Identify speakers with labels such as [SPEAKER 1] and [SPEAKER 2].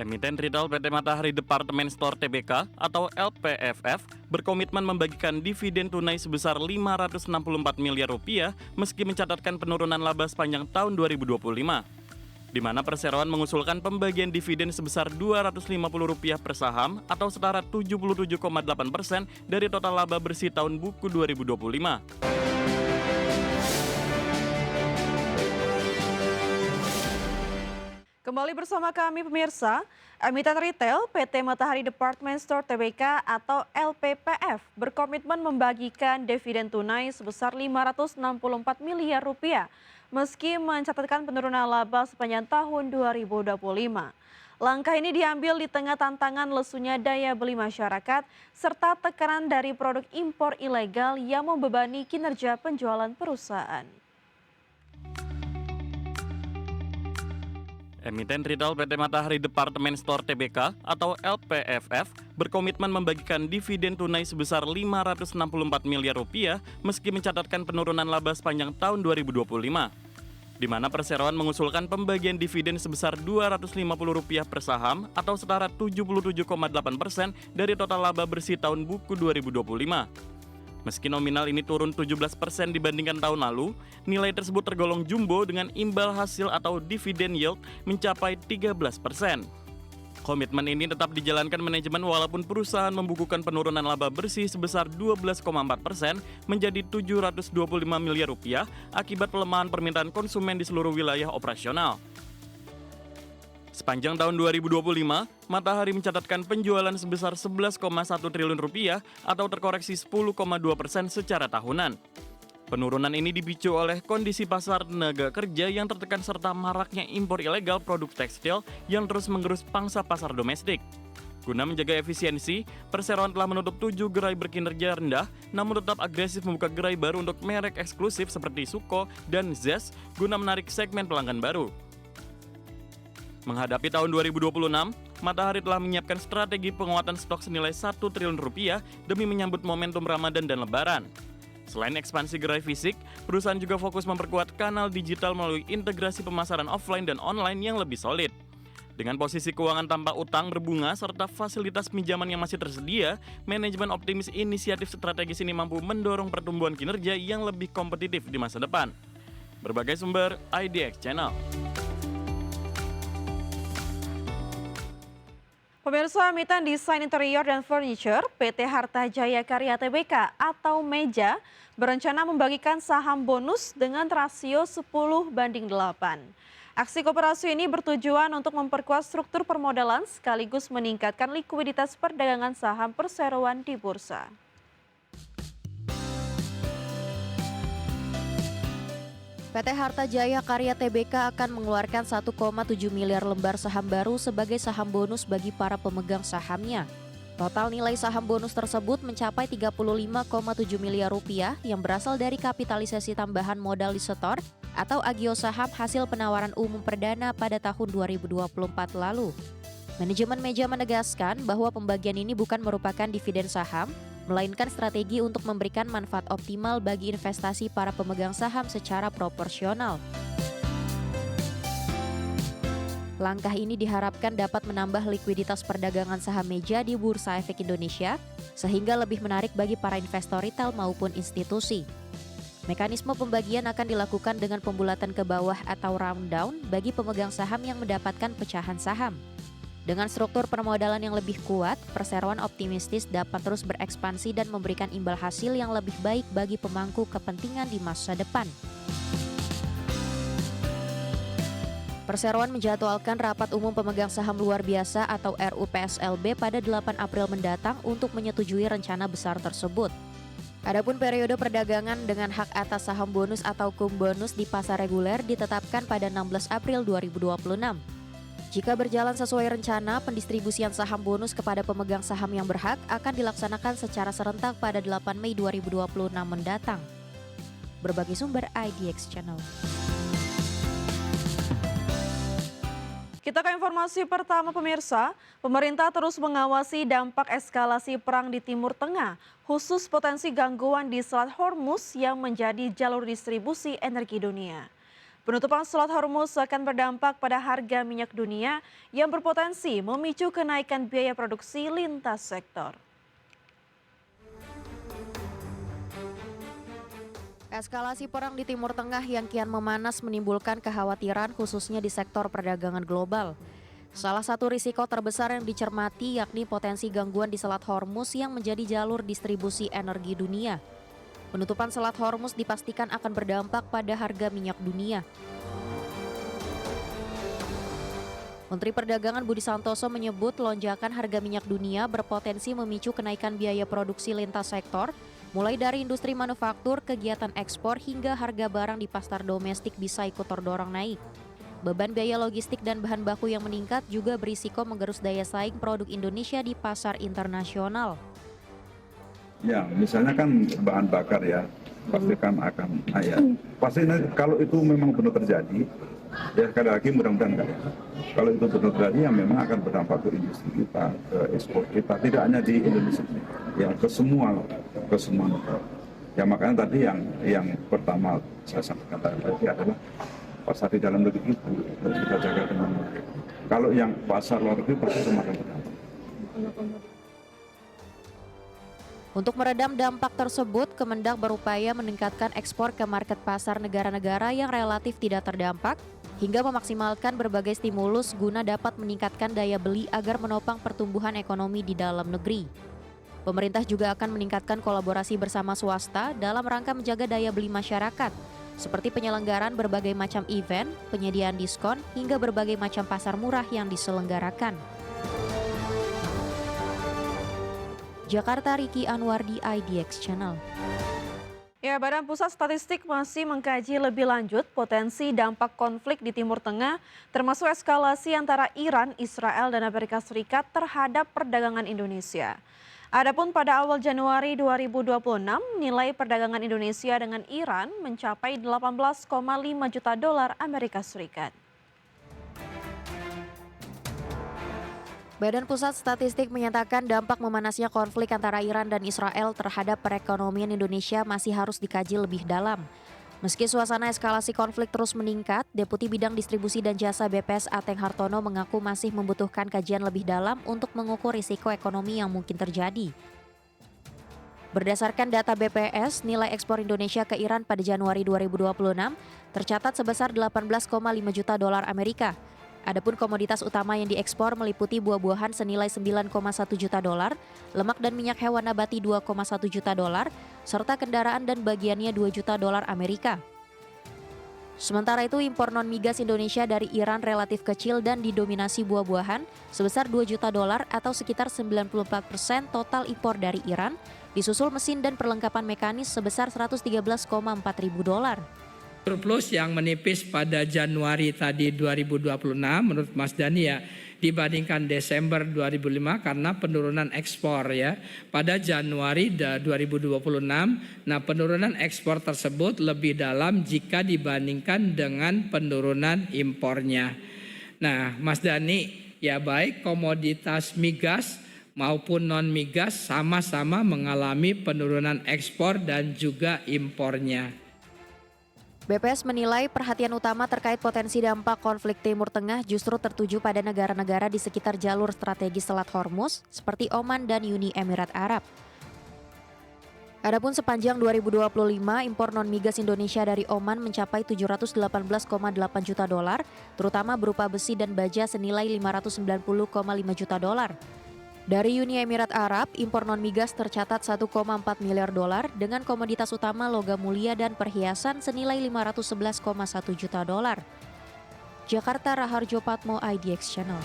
[SPEAKER 1] Emiten retail PT Matahari Department Store Tbk atau LPFF berkomitmen membagikan dividen tunai sebesar 564 miliar rupiah meski mencatatkan penurunan laba sepanjang tahun 2025. Di mana perseroan mengusulkan pembagian dividen sebesar Rp250 per saham atau setara 77,8% dari total laba bersih tahun buku 2025.
[SPEAKER 2] Kembali bersama kami pemirsa, emiten retail PT Matahari Department Store Tbk atau LPPF berkomitmen membagikan dividen tunai sebesar 564 miliar rupiah meski mencatatkan penurunan laba sepanjang tahun 2025. Langkah ini diambil di tengah tantangan lesunya daya beli masyarakat serta tekanan dari produk impor ilegal yang membebani kinerja penjualan perusahaan.
[SPEAKER 1] Emiten retail PT Matahari Department Store Tbk atau LPFF berkomitmen membagikan dividen tunai sebesar Rp564 miliar meski mencatatkan penurunan laba sepanjang tahun 2025. Di mana perseroan mengusulkan pembagian dividen sebesar Rp250 per saham atau setara 77,8% dari total laba bersih tahun buku 2025. Meski nominal ini turun 17% dibandingkan tahun lalu, nilai tersebut tergolong jumbo dengan imbal hasil atau dividend yield mencapai 13%. Komitmen ini tetap dijalankan manajemen walaupun perusahaan membukukan penurunan laba bersih sebesar 12,4% menjadi Rp725 miliar akibat pelemahan permintaan konsumen di seluruh wilayah operasional. Sepanjang tahun 2025, Matahari mencatatkan penjualan sebesar Rp11,1 triliun atau terkoreksi 10,2% secara tahunan. Penurunan ini dipicu oleh kondisi pasar tenaga kerja yang tertekan serta maraknya impor ilegal produk tekstil yang terus menggerus pangsa pasar domestik. Guna menjaga efisiensi, perseroan telah menutup 7 gerai berkinerja rendah, namun tetap agresif membuka gerai baru untuk merek eksklusif seperti Suko dan Zest guna menarik segmen pelanggan baru. Menghadapi tahun 2026, Matahari telah menyiapkan strategi penguatan stok senilai Rp1 triliun demi menyambut momentum Ramadan dan Lebaran. Selain ekspansi gerai fisik, perusahaan juga fokus memperkuat kanal digital melalui integrasi pemasaran offline dan online yang lebih solid. Dengan posisi keuangan tanpa utang berbunga serta fasilitas pinjaman yang masih tersedia, manajemen optimis inisiatif strategis ini mampu mendorong pertumbuhan kinerja yang lebih kompetitif di masa depan. Berbagai sumber, IDX Channel.
[SPEAKER 2] Pemirsa, emiten desain interior dan furniture PT Harta Jaya Karya Tbk atau Meja berencana membagikan saham bonus dengan rasio 10:8. Aksi koperasi ini bertujuan untuk memperkuat struktur permodalan sekaligus meningkatkan likuiditas perdagangan saham perseroan di bursa.
[SPEAKER 3] PT Harta Jaya Karya Tbk akan mengeluarkan 1,7 miliar lembar saham baru sebagai saham bonus bagi para pemegang sahamnya. Total nilai saham bonus tersebut mencapai Rp35,7 miliar yang berasal dari kapitalisasi tambahan modal di setor atau agio saham hasil penawaran umum perdana pada tahun 2024 lalu. Manajemen Meja menegaskan bahwa pembagian ini bukan merupakan dividen saham, melainkan strategi untuk memberikan manfaat optimal bagi investasi para pemegang saham secara proporsional. Langkah ini diharapkan dapat menambah likuiditas perdagangan saham Meja di Bursa Efek Indonesia, sehingga lebih menarik bagi para investor retail maupun institusi. Mekanisme pembagian akan dilakukan dengan pembulatan ke bawah atau round down bagi pemegang saham yang mendapatkan pecahan saham. Dengan struktur permodalan yang lebih kuat, perseroan optimistis dapat terus berekspansi dan memberikan imbal hasil yang lebih baik bagi pemangku kepentingan di masa depan. Perseroan menjadwalkan rapat umum pemegang saham luar biasa atau RUPSLB pada 8 April mendatang untuk menyetujui rencana besar tersebut. Adapun periode perdagangan dengan hak atas saham bonus atau KUM bonus di pasar reguler ditetapkan pada 16 April 2026. Jika berjalan sesuai rencana, pendistribusian saham bonus kepada pemegang saham yang berhak akan dilaksanakan secara serentak pada 8 Mei 2026 mendatang. Berbagai sumber IDX Channel.
[SPEAKER 2] Kita ke informasi pertama pemirsa, pemerintah terus mengawasi dampak eskalasi perang di Timur Tengah, khusus potensi gangguan di Selat Hormuz yang menjadi jalur distribusi energi dunia. Penutupan Selat Hormuz akan berdampak pada harga minyak dunia yang berpotensi memicu kenaikan biaya produksi lintas sektor.
[SPEAKER 3] Eskalasi perang di Timur Tengah yang kian memanas menimbulkan kekhawatiran khususnya di sektor perdagangan global. Salah satu risiko terbesar yang dicermati yakni potensi gangguan di Selat Hormuz yang menjadi jalur distribusi energi dunia. Penutupan Selat Hormuz dipastikan akan berdampak pada harga minyak dunia. Menteri Perdagangan Budi Santoso menyebut lonjakan harga minyak dunia berpotensi memicu kenaikan biaya produksi lintas sektor, mulai dari industri manufaktur, kegiatan ekspor, hingga harga barang di pasar domestik bisa ikut terdorong naik. Beban biaya logistik dan bahan baku yang meningkat juga berisiko menggerus daya saing produk Indonesia di pasar internasional.
[SPEAKER 4] Ya, misalnya kan bahan bakar ya, pasti kan akan naik. Pasti kalau itu memang benar terjadi, ya sekali lagi mudah-mudahan enggak ya. Kalau itu benar terjadi, ya memang akan berdampak ke industri kita, ke ekspor kita, tidak hanya di Indonesia, ya ke semua negara. Ya makanya tadi yang pertama saya sampaikan tadi adalah pasar di dalam negeri itu harus kita jaga dengan baik. Kalau yang pasar luar negeri pasti semakin berdampak.
[SPEAKER 3] Untuk meredam dampak tersebut, Kemendak berupaya meningkatkan ekspor ke market pasar negara-negara yang relatif tidak terdampak, hingga memaksimalkan berbagai stimulus guna dapat meningkatkan daya beli agar menopang pertumbuhan ekonomi di dalam negeri. Pemerintah juga akan meningkatkan kolaborasi bersama swasta dalam rangka menjaga daya beli masyarakat, seperti penyelenggaraan berbagai macam event, penyediaan diskon, hingga berbagai macam pasar murah yang diselenggarakan. Jakarta, Riki Anwar di IDX Channel.
[SPEAKER 2] Ya, Badan Pusat Statistik masih mengkaji lebih lanjut potensi dampak konflik di Timur Tengah, termasuk eskalasi antara Iran, Israel, dan Amerika Serikat terhadap perdagangan Indonesia. Adapun pada awal Januari 2026, nilai perdagangan Indonesia dengan Iran mencapai 18,5 juta dolar Amerika Serikat.
[SPEAKER 3] Badan Pusat Statistik menyatakan dampak memanasnya konflik antara Iran dan Israel terhadap perekonomian Indonesia masih harus dikaji lebih dalam. Meski suasana eskalasi konflik terus meningkat, Deputi Bidang Distribusi dan Jasa BPS Ateng Hartono mengaku masih membutuhkan kajian lebih dalam untuk mengukur risiko ekonomi yang mungkin terjadi. Berdasarkan data BPS, nilai ekspor Indonesia ke Iran pada Januari 2026 tercatat sebesar 18,5 juta dolar Amerika. Adapun komoditas utama yang diekspor meliputi buah-buahan senilai 9,1 juta dolar, lemak dan minyak hewan nabati 2,1 juta dolar, serta kendaraan dan bagiannya 2 juta dolar Amerika. Sementara itu, impor non-migas Indonesia dari Iran relatif kecil dan didominasi buah-buahan sebesar 2 juta dolar atau sekitar 94% total impor dari Iran, disusul mesin dan perlengkapan mekanis sebesar 113,4 ribu dolar.
[SPEAKER 5] Surplus yang menipis pada Januari tadi 2026 menurut Mas Dani ya dibandingkan Desember 2005 karena penurunan ekspor ya. Pada Januari 2026, nah penurunan ekspor tersebut lebih dalam jika dibandingkan dengan penurunan impornya. Nah, Mas Dani, ya baik komoditas migas maupun non-migas sama-sama mengalami penurunan ekspor dan juga impornya.
[SPEAKER 3] BPS menilai perhatian utama terkait potensi dampak konflik Timur Tengah justru tertuju pada negara-negara di sekitar jalur strategis Selat Hormuz seperti Oman dan Uni Emirat Arab. Adapun sepanjang 2025, impor non-migas Indonesia dari Oman mencapai 718,8 juta dolar, terutama berupa besi dan baja senilai 590,5 juta dolar. Dari Uni Emirat Arab, impor non-migas tercatat 1,4 miliar dolar dengan komoditas utama logam mulia dan perhiasan senilai 511,1 juta dolar. Jakarta, Raharjo Patmo, IDX Channel.